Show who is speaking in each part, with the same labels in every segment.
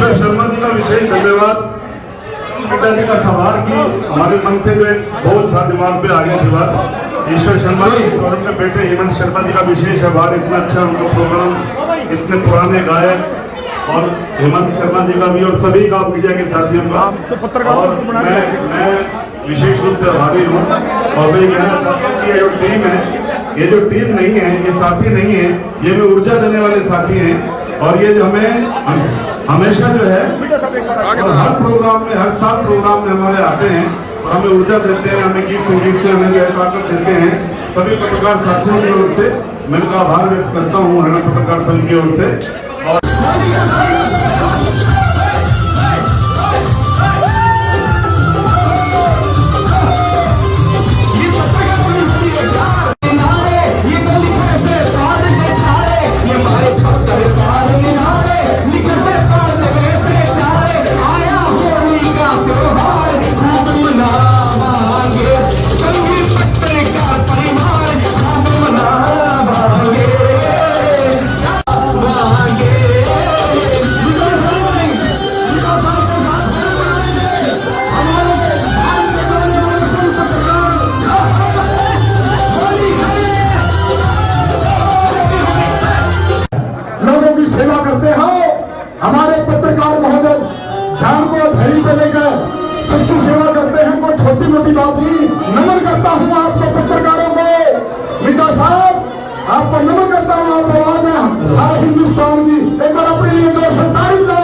Speaker 1: ईश्वर शर्मा जी का विशेष धन्यवाद। पिताजी का सवाल की हमारे मन से जो एक बोझ था दिमाग पे आ गया थी बात। ईश्वर शर्मा जी और उनके बेटे हेमंत शर्मा जी का विशेष आभार। इतना अच्छा उनका प्रोग्राम, इतने पुराने गायक और हेमंत शर्मा जी का भी और सभी का मीडिया के साथियों का। और मैं विशेष रूप से आभारी हूँ। और मैं कहना चाहता हूँ कि ये जो टीम है, ये जो टीम नहीं है, ये साथी नहीं है, ये हमें ऊर्जा देने वाले साथी हैं। और ये जो हमें हमेशा जो है और हर प्रोग्राम में, हर साल प्रोग्राम में हमारे आते हैं और हमें ऊर्जा देते हैं, हमें गीत संगीत से हमें ताकत देते हैं। सभी पत्रकार साथियों की ओर से मैं उनका आभार व्यक्त करता हूँ, हरियाणा पत्रकार संघ की ओर से।
Speaker 2: सेवा करते हो। हमारे पत्रकार महोदय जान को धड़ी पे लेकर सच्ची सेवा करते हैं, कोई छोटी मोटी बात नहीं। नमन करता हूँ आपको पत्रकारों को। मिता साहब आपको नमन करता हूँ। आप आवाज है सारे हिंदुस्तान की। एक बार अपने लिए जोर से तारीफ दो।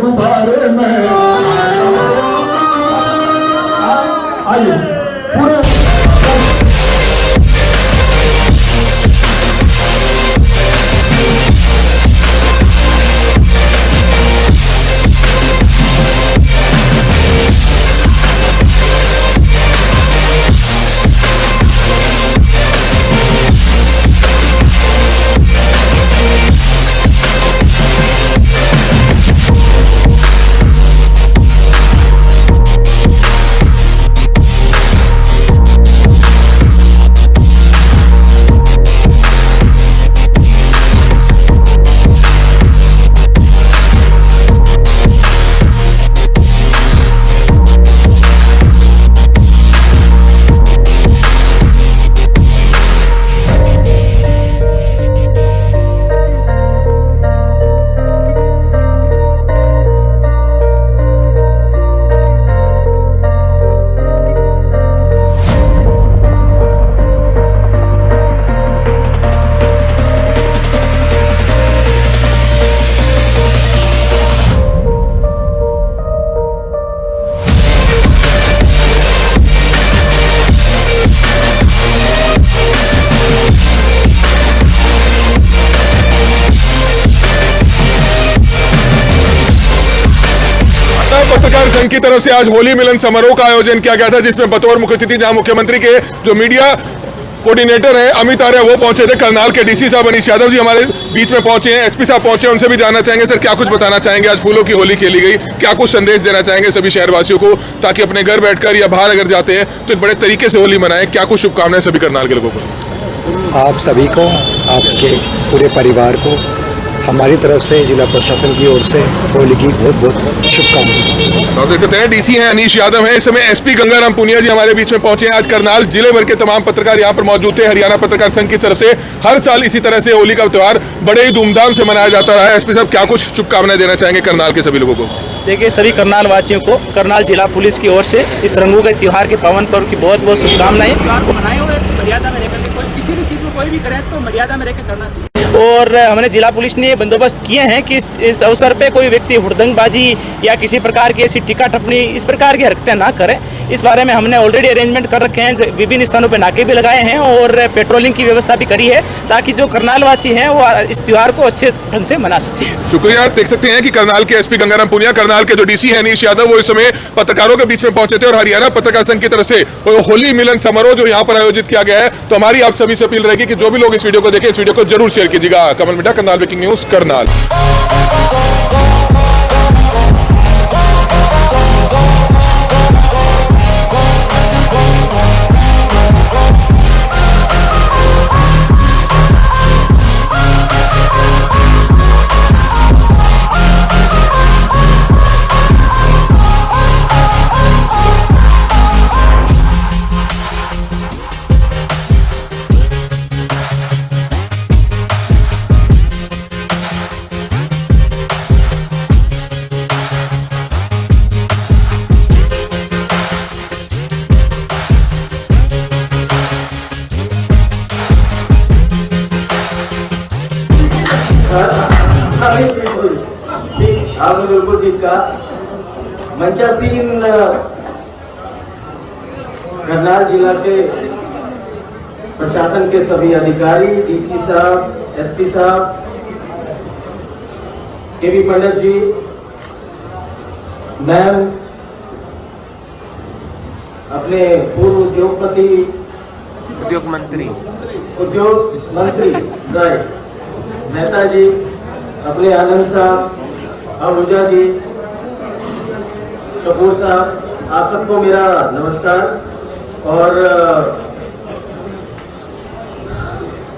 Speaker 2: गुब्बारे में आइए पूरे
Speaker 3: पत्रकार संघ की तरफ से आज होली मिलन समारोह का आयोजन किया गया था, जिसमें बतौर मुख्य अतिथि जहां मुख्यमंत्री के जो मीडिया कोऑर्डिनेटर हैं अमित आर्य वो पहुंचे थे। करनाल के डीसी साहब अनीश यादव जी हमारे बीच में पहुंचे हैं, एसपी साहब पहुंचे, उनसे भी जानना चाहेंगे सर क्या कुछ बताना चाहेंगे। आज फूलों की होली खेली गई, क्या कुछ संदेश देना चाहेंगे सभी शहरवासियों को, ताकि अपने घर बैठकर या बाहर अगर जाते हैं तो एक बड़े तरीके से होली मनाएं। क्या कुछ शुभकामनाएं सभी करनाल के लोगों को?
Speaker 4: आप सभी को, आपके पूरे परिवार को हमारी तरफ से जिला प्रशासन की ओर से होली की बहुत बहुत शुभकामनाएं।
Speaker 3: आप देख सकते हैं डीसी हैं अनीश यादव हैं, इस समय एसपी गंगाराम पुनिया जी हमारे बीच में पहुंचे हैं। आज करनाल जिले भर के तमाम पत्रकार यहां पर मौजूद थे। हरियाणा पत्रकार संघ की तरफ से हर साल इसी तरह से होली का त्यौहार बड़े ही धूमधाम से मनाया जाता रहा है। एसपी साहब क्या कुछ शुभकामनाएं देना चाहेंगे करनाल के सभी लोगों को?
Speaker 5: देखिए सभी करनाल वासियों को करनाल जिला पुलिस की ओर से इस रंगों के त्यौहार के पावन पर्व की बहुत बहुत शुभकामनाएं। मनाए हुए मर्यादा में रहकर किसी भी चीज़ को कोई भी करे तो मर्यादा में रहकर करना चाहिए। और हमने जिला पुलिस ने बंदोबस्त किए हैं कि इस अवसर पे कोई व्यक्ति हुड़दंगबाजी या किसी प्रकार की ऐसी टिक्का टप्पणी इस प्रकार की हरकतें ना करें। इस बारे में हमने ऑलरेडी अरेंजमेंट कर रखे हैं, विभिन्न स्थानों पे नाके भी लगाए हैं और पेट्रोलिंग की व्यवस्था भी करी है ताकि जो करनाल वासी हैं वो इस त्यौहार को अच्छे ढंग से मना सकें।
Speaker 3: शुक्रिया। देख सकते हैं कि करनाल के एसपी गंगाराम पुनिया, करनाल के जो डीसी है अनीश यादव, वो इस समय पत्रकारों के बीच में पहुंचे थे और हरियाणा पत्रकार संघ की तरफ से वो होली मिलन समारोह जो यहाँ पर आयोजित किया गया है, तो हमारी आप सभी से अपील रहेगी कि जो भी लोग इस वीडियो को देखें, इस वीडियो को जरूर शेयर कीजिएगा। कमल मिटा, करनाल ब्रेकिंग न्यूज, करनाल।
Speaker 6: आपने बिल्कुल ठीक कहा। मंचासीन करनाल जिला के प्रशासन के सभी अधिकारी, डीसी साहब, एसपी साहब, केवी पंडित जी, मैम, अपने पूर्व उद्योग मंत्री राइट मेहता जी, अपने आनंद साहब, अमूजा जी, कपूर साहब, आप सबको मेरा नमस्कार। और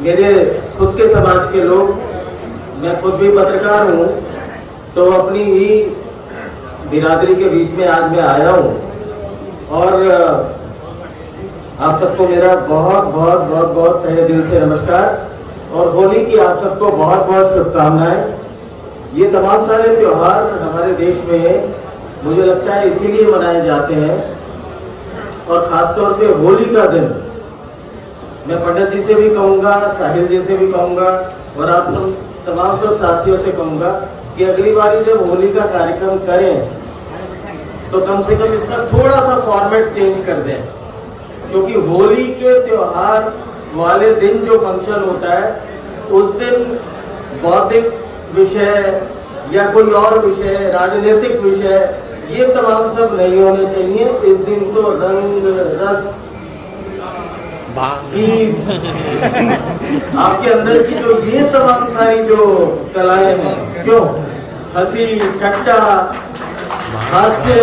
Speaker 6: मेरे खुद के समाज के लोग, मैं खुद भी पत्रकार हूँ, तो अपनी ही बिरादरी के बीच में आज मैं आया हूँ और आप सबको मेरा बहुत बहुत बहुत बहुत तहे दिल से नमस्कार और होली की आप सबको बहुत बहुत शुभकामनाएं। ये तमाम सारे त्योहार हमारे देश में मुझे लगता है इसीलिए मनाए जाते हैं और खासतौर पे होली का दिन मैं पंडित जी से भी कहूँगा, साहिल जी से भी कहूँगा और आप तमाम सब साथियों से कहूँगा कि अगली बारी जब होली का कार्यक्रम करें तो कम से कम इसका थोड़ा सा फॉर्मेट चेंज कर दें, क्योंकि होली के त्योहार वाले दिन जो फंक्शन होता है उस दिन बौद्धिक विषय या कोई और विषय, राजनीतिक विषय, ये तमाम सब नहीं होने चाहिए। इस दिन तो रंग रस की आपके अंदर की जो ये तमाम सारी जो कलाएं हैं, क्यों हंसी ठट्टा हास्य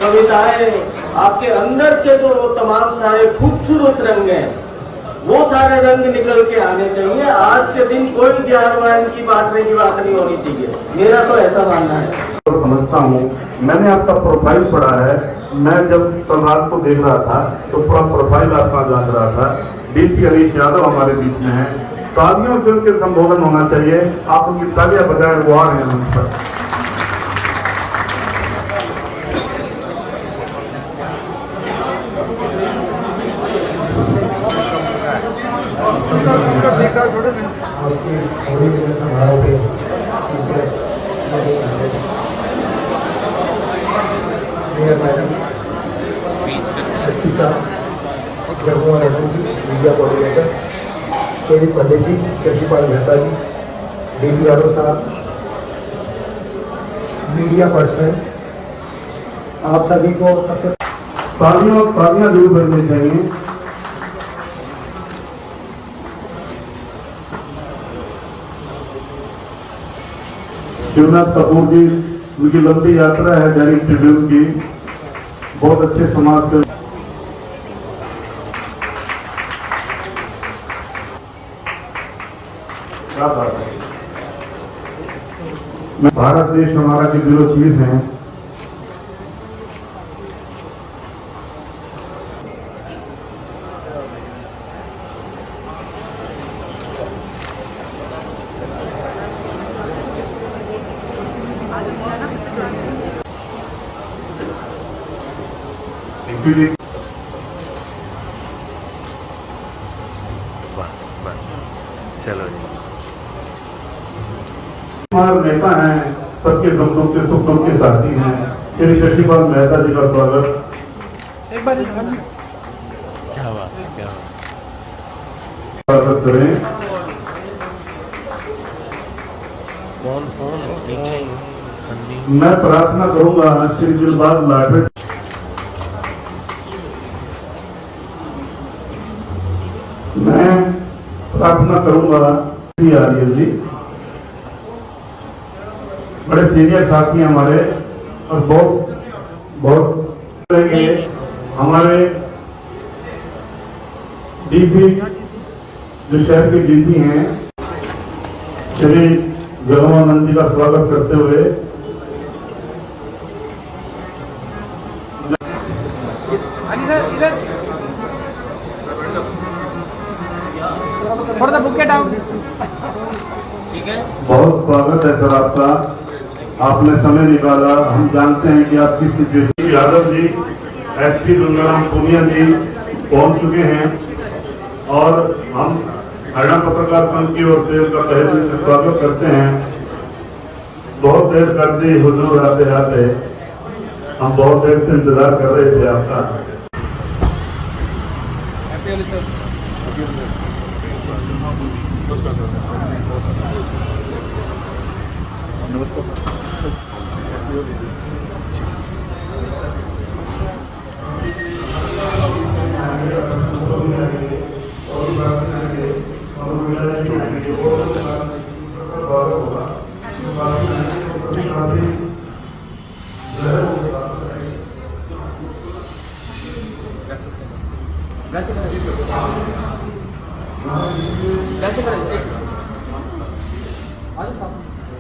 Speaker 6: कविताएं, आपके अंदर के जो तमाम सारे खूबसूरत रंग हैं वो सारे रंग निकल के आने चाहिए। आज के दिन कोई ज्ञान की बांटने की बात नहीं होनी चाहिए, मेरा तो ऐसा मानना है।
Speaker 1: समझता हूँ, मैंने आपका प्रोफाइल पढ़ा है। मैं जब कल रात को देख रहा था तो पूरा प्रोफाइल आपका जांच रहा था। डीसी अनीश यादव हमारे बीच में है, तालियों से उनके संबोधन होना चाहिए। आप उनकी तालियां बजाएं, वो आ रहे हैं मंच पर।
Speaker 2: एसपी साहब, मीडिया कोऑर्डिनेटर केवी पंडित जी, कृषिपाल मेहता जी, डीपी यादव साहब, मीडिया पर्सनल, आप सभी को सबसे
Speaker 1: तालियां जरूर बजनी चाहिए। शिवनाथ कपूर जी, उनकी लंबी यात्रा है दैनिक ट्रिब्यून की, बहुत अच्छे समाज के क्या बात है। भारत देश हमारा की दिलो चीज है।
Speaker 7: चलो जी।
Speaker 1: हमारे नेता हैं, सबके दुख दुख के सुख दुख के साथी हैं। श्री शशिपाल मेहता जी का स्वागत। स्वागत करें। मैं प्रार्थना करूंगा श्री दिलबाग लाठे, मैं प्रार्थना करूंगा श्री आर्य जी, बड़े सीनियर साथी हैं हमारे और बहुत हमारे डीसी जो शहर के डीसी हैं श्री जगमानंद जी का स्वागत करते हुए बहुत स्वागत है सर आपका। आपने समय निकाला। हम जानते हैं कि आप किस सिचुएशन। यादव जी, एसपी गंगाराम पुनिया जी पहुंच चुके हैं और हम हरियाणा पत्रकार संघ की ओर से उनका तहे दिल से स्वागत करते हैं। बहुत देर कर दी हुजूर आते आते, हम बहुत देर से इंतजार कर रहे थे आपका।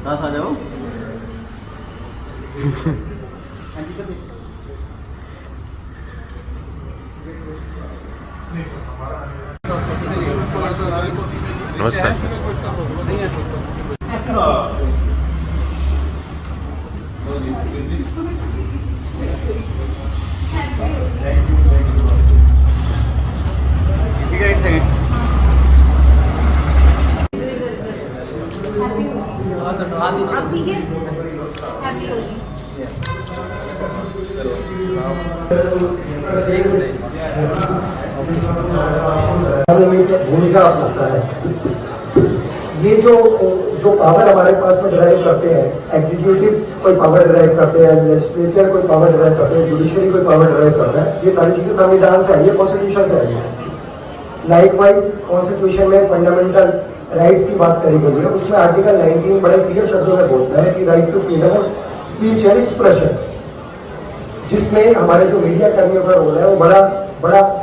Speaker 6: आ जाओ।
Speaker 7: नमस्कार।
Speaker 8: आप ठीक है? हैप्पी हो गई।
Speaker 4: भूमिका अपनाता है। ये जो पावर हमारे पास में ड्राइव करते हैं, एग्जीक्यूटिव कोई पावर ड्राइव करते हैं, लेजिस्लेचर कोई पावर ड्राइव करते हैं, जुडिशरी कोई पावर ड्राइव करता है, ये सारी चीजें संविधान से आई है, कॉन्स्टिट्यूशन से आई है। लाइकवाइज कॉन्स्टिट्यूशन में फंडामेंटल राइट्स की बात करी गई है। उसमें आर्टिकल 19 बड़े क्लियर शब्दों में बोलता है कि right to freedom of speech and expression, जिसमें हमारे जो मीडिया कर्मियों का रोल है वो बड़ा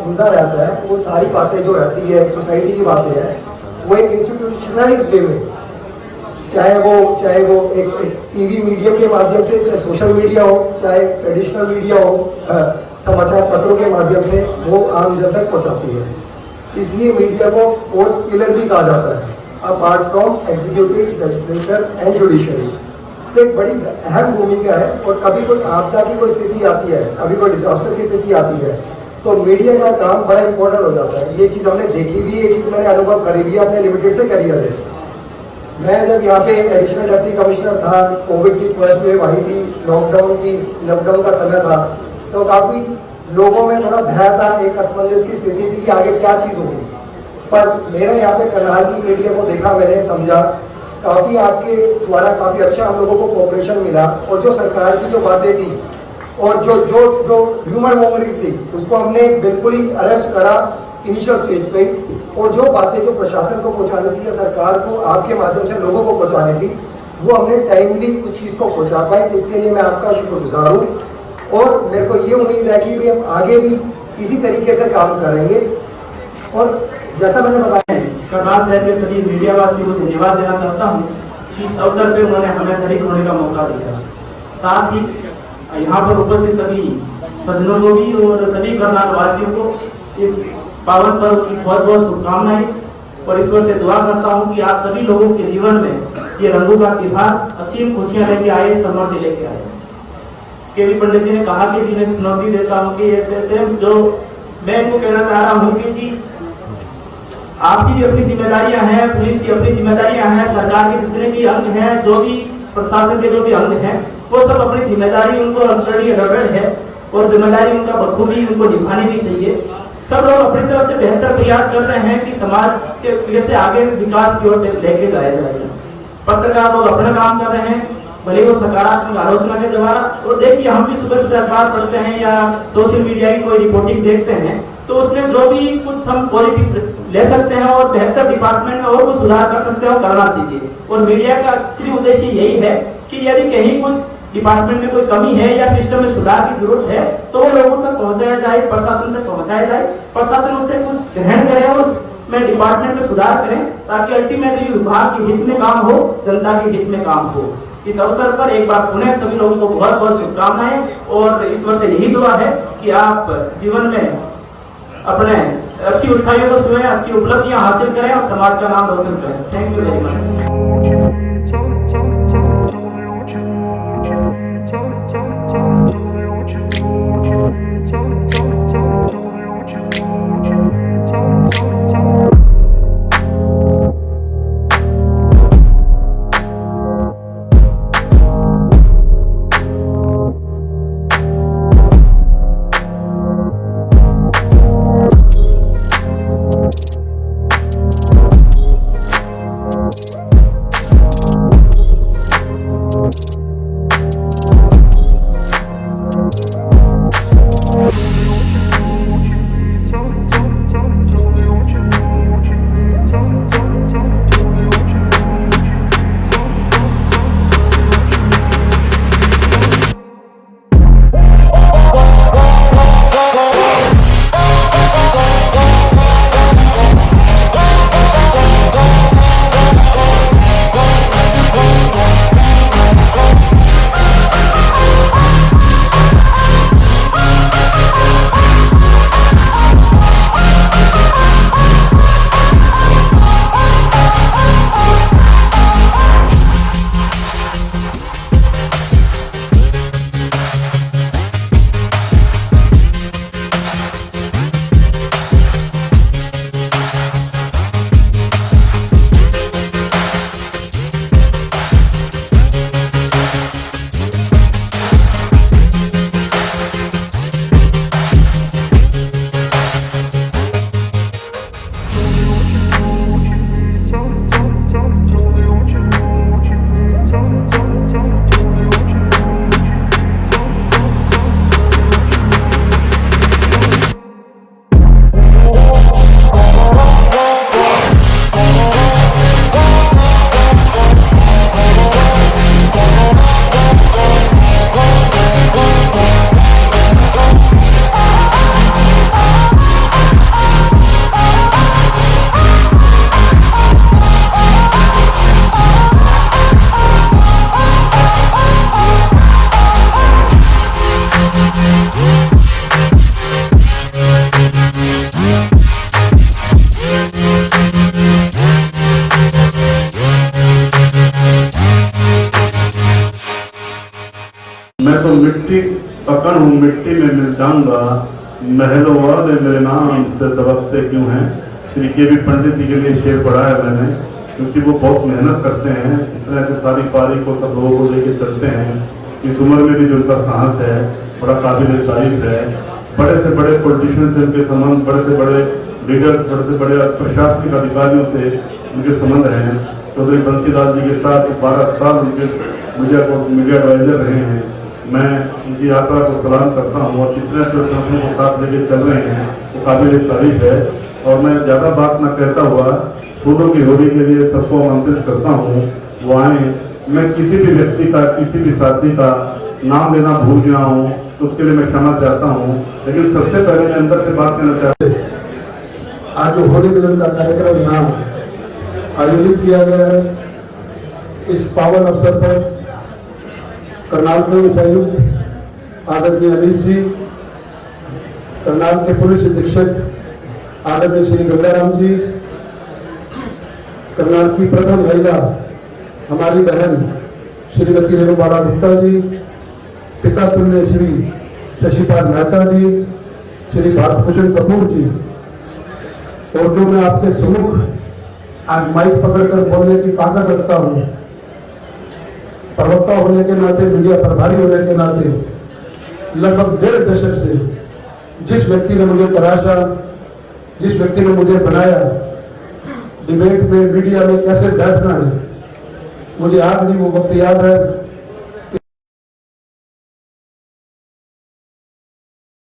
Speaker 4: उम्दा रहता है। वो सारी बातें जो रहती है एक सोसाइटी की बातें हैं, वो एक इंस्टीट्यूशनलाइज वे में, चाहे वो एक टीवी मीडियम के माध्यम से, चाहे सोशल मीडिया हो, चाहे ट्रेडिशनल मीडिया हो, समाचार पत्रों के माध्यम से वो आम जन तक पहुंचाती है। इसलिए मीडिया को फोर्थ पिलर भी कहा जाता है, apart from executive, legislature and judiciary. तो एक बड़ी अहम भूमिका है। और कभी कोई आपदा की कोई स्थिति आती है, कभी कोई डिजास्टर की स्थिति आती है, तो मीडिया का काम बड़ा इंपॉर्टेंट हो जाता है। ये चीज़ हमने देखी भी, ये चीज़ मैंने अनुभव करी भी अपने लिमिटेड से करियर है। मैं जब यहाँ पे एडिशनल डिप्टी कमिश्नर था, कोविड की फर्स्ट वेव आई थी, लॉकडाउन का समय था, तो काफ़ी लोगों में थोड़ा भय था, एक असमंजस की स्थिति थी कि आगे क्या चीज़ होगी। पर मेरा यहाँ पे करनाल की मीडिया को देखा, मैंने समझा, काफ़ी आपके द्वारा काफ़ी अच्छा हम लोगों को कोऑपरेशन मिला। और जो सरकार की जो बातें थी और जो ह्यूमन मोमरी थी, उसको हमने बिल्कुल ही अरेस्ट करा इनिशियल स्टेज पे। और जो बातें जो प्रशासन को पहुंचानी थी या सरकार को आपके माध्यम से लोगों को पहुंचानी थी, वो हमने टाइमली उस चीज़ को पहुंचा पाए। इसके लिए मैं आपका शुक्रगुजार हूँ। और मेरे को ये उम्मीद है कि हम आगे भी इसी तरीके से काम करेंगे। और जैसा मैंने बताया,
Speaker 5: करनाल शहर के सभी मीडिया वासियों को धन्यवाद देना चाहता हूँ कि इस अवसर पर उन्होंने हमें शरीक होने का मौका दिया। साथ ही यहाँ पर उपस्थित सभी सज्जनों को भी और सभी करनाल वासियों को इस पावन पर्व की बहुत बहुत शुभकामनाएं। और ईश्वर से दुआ करता हूँ कि आप सभी लोगों के जीवन में ये रंगों का त्योहार असीम खुशियाँ लेके आए, समृद्धि लेके आए। केवी पंडित जी ने कहा कि जी मैं चुनौती देता हूँ कि ऐसे जो मैं इनको कहना चाह रहा हूँ कि जी आपकी भी अपनी जिम्मेदारियां हैं, पुलिस की अपनी जिम्मेदारियां हैं, सरकार के जितने भी अंग हैं, जो भी प्रशासन के जो भी अंग हैं, वो सब अपनी जिम्मेदारी उनको ऑलरेडी अलर्टेड है और जिम्मेदारी उनका बखूबी उनको निभानी भी चाहिए। सब लोग अपनी तरफ से बेहतर प्रयास कर रहे हैं कि समाज के कैसे आगे विकास की ओर लेके जाया जाए। पत्रकार लोग अपना काम कर रहे हैं, भले वो सकारात्मक आलोचना के द्वारा। और देखिए, हम भी सुबह सुबह अखबार पढ़ते हैं या सोशल मीडिया की कोई रिपोर्टिंग देखते हैं, तो उसमें जो भी कुछ हम पॉजिटिव ले सकते हैं और बेहतर डिपार्टमेंट में और कुछ सुधार कर सकते हैं, वो करना चाहिए। और मीडिया का सिर्फ उद्देश्य यही है कि यदि कहीं कुछ डिपार्टमेंट में कोई कमी है या सिस्टम में सुधार की जरूरत है, तो वो लोगों तक पहुंचाया जाए, प्रशासन तक पहुंचाया जाए, प्रशासन उससे कुछ ग्रहण करे और उसमें डिपार्टमेंट में सुधार करें, ताकि अल्टीमेटली विभाग के हित में काम हो, जनता के हित में काम हो। इस अवसर पर एक बार पुनः सभी लोगों को बहुत बहुत शुभकामनाएं, और इस वर्ष यही दुआ है कि आप जीवन में अपने अच्छी ऊंचाइयों को छुएं, अच्छी उपलब्धियां हासिल करें और समाज का नाम रोशन करें। Thank you very much.
Speaker 1: मैं तो मिट्टी पकड़ हूँ, मिट्टी में मिल जाऊंगा, महलों वाले मेरे नाम से दबकते क्यों हैं। श्री के.वी. पंडित जी के लिए शेर पढ़ा है मैंने, क्योंकि वो बहुत मेहनत करते हैं, इस तरह से सारी पारी को सब लोगों को लेके चलते हैं। इस उम्र में भी जो उनका साहस है बड़ा काबिल तारीफ है। बड़े से बड़े पॉलिटिशियन से उनके संबंध, बड़े से बड़े लीडर, बड़े से बड़े प्रशासनिक अधिकारियों से उनके संबंध हैं। चौधरी बंसीलाल जी के साथ 12 साल उनके मीडिया एडवाइजर रहे हैं। मैं उनकी यात्रा को सलाम करता हूँ और जितने संगठनों को साथ लेके चल रहे हैं वो काबिल तारीफ है। और मैं ज़्यादा बात न कहता हुआ फूलों की होली के लिए सबको आमंत्रित करता हूँ, वो आए। मैं किसी भी व्यक्ति का, किसी भी साथी का नाम लेना भूल गया हूँ तो उसके लिए मैं क्षमा चाहता हूँ, लेकिन सबसे पहले मैं अंदर से बात करना चाहता हूँ।
Speaker 2: आज जो होली मिलन का कार्यक्रम यहाँ आयोजित किया गया है, इस पावन अवसर पर करनाल के उपायुक्त आदरणीय अनिल जी, करनाल के पुलिस अधीक्षक आदरणीय श्री गंगाराम जी, करनाल की प्रथम महिला हमारी बहन श्रीमती रेणुबाला गुप्ता जी, पिता तुल्य श्री शशिपाल मेहता जी, श्री भारत भूषण कपूर जी, और जो मैं आपके सम्मुख आज माइक पकड़कर बोलने की ताकत रखता हूं, प्रवक्ता होने के नाते, मीडिया प्रभारी होने के नाते, लगभग 1.5 दशक से जिस व्यक्ति ने मुझे तराशा, जिस व्यक्ति ने मुझे बनाया, डिबेट में मीडिया में कैसे बैठना है, मुझे आज भी वो वक्त याद है